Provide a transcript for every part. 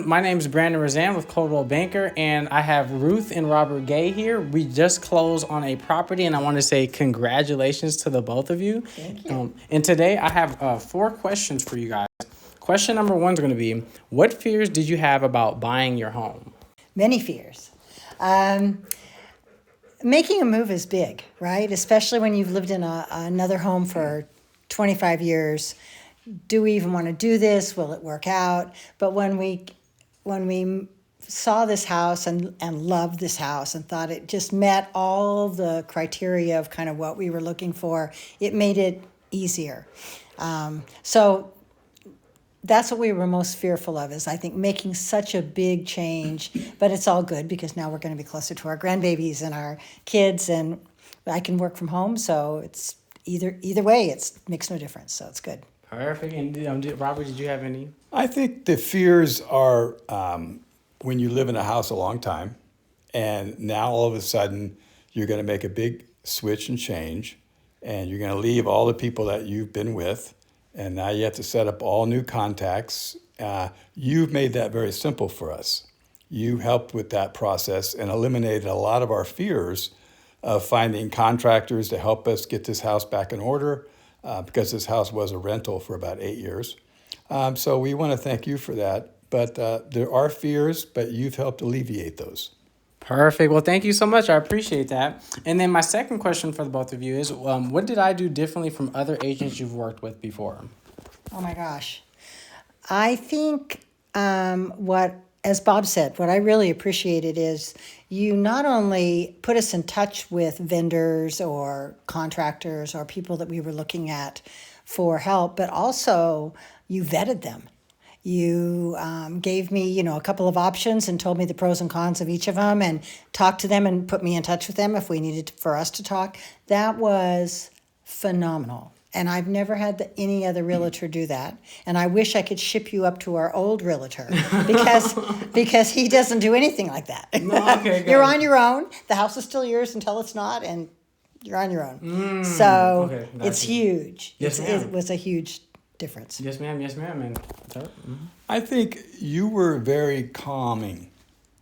My name is Brandon Razan with Coldwell Banker, and I have Ruth and Robert Gay here. We just closed on a property, and I want to say congratulations to the both of you. Thank you. And today I have 4 questions for you guys. Question number 1 is going to be, what fears did you have about buying your home? Many fears. Making a move is big, right? Especially when you've lived in another home for 25 years. Do we even want to do this? Will it work out? But when we saw this house and loved this house and thought it just met all the criteria of kind of what we were looking for, it made it easier. So that's what we were most fearful of, is I think making such a big change, but it's all good because now we're going to be closer to our grandbabies and our kids, and I can work from home. So it's either way, it makes no difference. So it's good. Perfect. And Robert, did you have any? I think the fears are when you live in a house a long time, and now all of a sudden you're going to make a big switch and change, and you're going to leave all the people that you've been with, and now you have to set up all new contacts. You've made that very simple for us. You helped with that process and eliminated a lot of our fears of finding contractors to help us get this house back in order, because this house was a rental for about 8 years. So we want to thank you for that. But there are fears, but you've helped alleviate those. Perfect. Well, thank you so much. I appreciate that. And then my second question for the both of you is, what did I do differently from other agents you've worked with before? Oh my gosh. I think as Bob said, what I really appreciated is you not only put us in touch with vendors or contractors or people that we were looking at for help, but also you vetted them. You gave me, a couple of options and told me the pros and cons of each of them and talked to them and put me in touch with them if we needed for us to talk. That was phenomenal. And I've never had any other realtor do that. And I wish I could ship you up to our old realtor because he doesn't do anything like that. No, okay, You're on your own. The house is still yours until it's not, and you're on your own. Okay, it's huge. Yes, ma'am. It was a huge difference. Yes, ma'am. Yes, ma'am. And I think you were very calming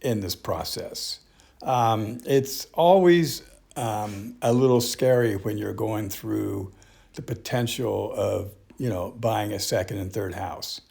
in this process. It's always a little scary when you're going through the potential of, buying a second and third house.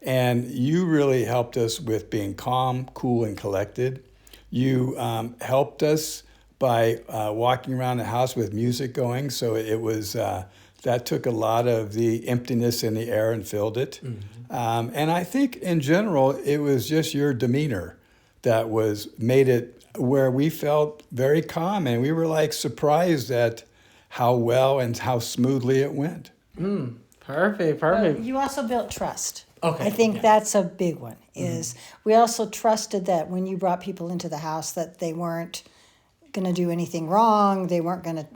And you really helped us with being calm, cool, and collected. You helped us by walking around the house with music going. So it was, that took a lot of the emptiness in the air and filled it. Mm-hmm. And I think in general, it was just your demeanor that made it where we felt very calm, and we were surprised at how well and how smoothly it went. Perfect. You also built trust. Okay. I think that's a big one, is we also trusted that when you brought people into the house that they weren't going to do anything wrong, they weren't going to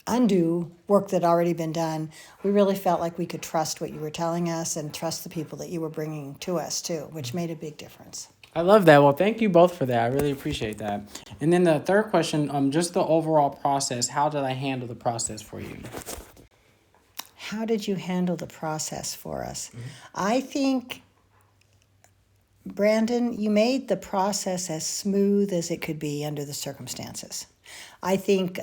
undo work that had already been done. We really felt like we could trust what you were telling us and trust the people that you were bringing to us too, which made a big difference. I love that. Well, thank you both for that. I really appreciate that. And then the third question, just the overall process. How did I handle the process for you? How did you handle the process for us? Mm-hmm. I think, Brandon, you made the process as smooth as it could be under the circumstances. I think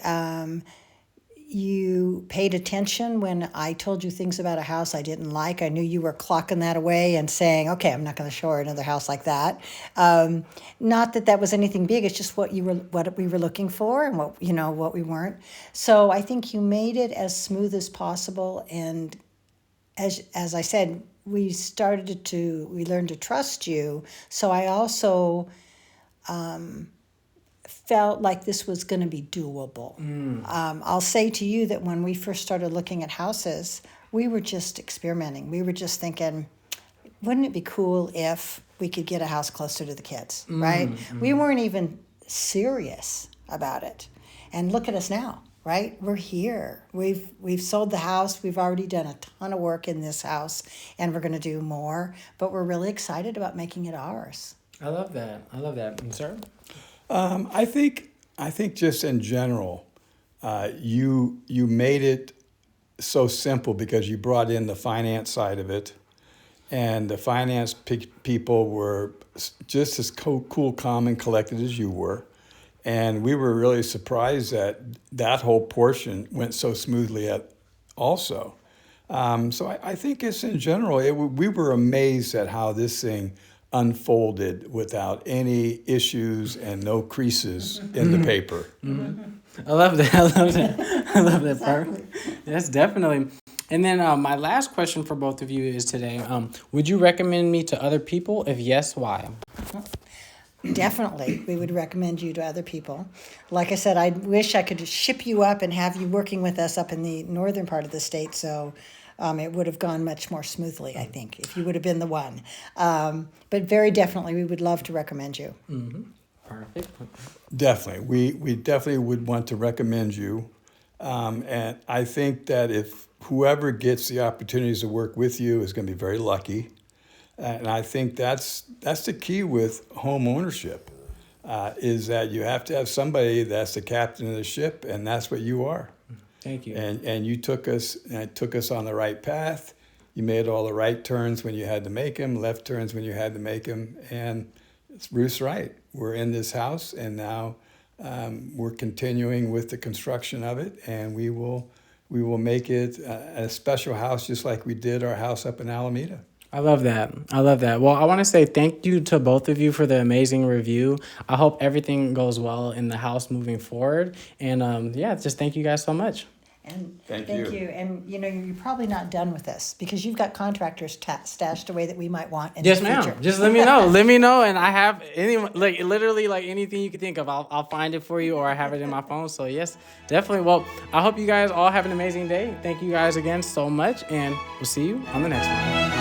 you paid attention when I told you things about a house I didn't like. I knew you were clocking that away and saying, okay, I'm not going to show her another house like that. Not that was anything big. It's just what we were looking for and what we weren't. So I think you made it as smooth as possible. And as I said, we learned to trust you. So I also felt like this was going to be doable. I'll say to you that when we first started looking at houses, we were just experimenting. We were just thinking, wouldn't it be cool if we could get a house closer to the kids, right? We weren't even serious about it. And look at us now, right? We're here. We've sold the house. We've already done a ton of work in this house, and we're going to do more. But we're really excited about making it ours. I love that. And sir? I think just in general, you made it so simple because you brought in the finance side of it. and the finance people were just as cool, calm, and collected as you were. And we were really surprised that that whole portion went so smoothly also. So I think it's in general, we were amazed at how this thing unfolded without any issues and no creases in the paper. I love that. I love that. I love that part. Yes, definitely. And then my last question for both of you is today, would you recommend me to other people? If yes, why? Definitely, we would recommend you to other people. Like I said, I wish I could ship you up and have you working with us up in the northern part of the state, so it would have gone much more smoothly, I think, if you would have been the one. But very definitely, we would love to recommend you. Perfect. Definitely. We definitely would want to recommend you. And I think that if whoever gets the opportunities to work with you is going to be very lucky. And I think that's the key with home ownership, is that you have to have somebody that's the captain of the ship, and that's what you are. Thank you. And you took us on the right path. You made all the right turns when you had to make them, left turns when you had to make them. And Ruth's right. We're in this house, and now we're continuing with the construction of it, and we will make it a special house, just like we did our house up in Alameda. I love that. I love that. Well, I want to say thank you to both of you for the amazing review. I hope everything goes well in the house moving forward. And just thank you guys so much. And Thank thank you. you. And you're probably not done with this because you've got contractors stashed away that we might want in Yes, the ma'am. future. Just let me know. Let me know, and I have literally anything you can think of. I'll find it for you, or I have it in my phone. So yes, definitely. Well, I hope you guys all have an amazing day. Thank you guys again so much, and we'll see you on the next one.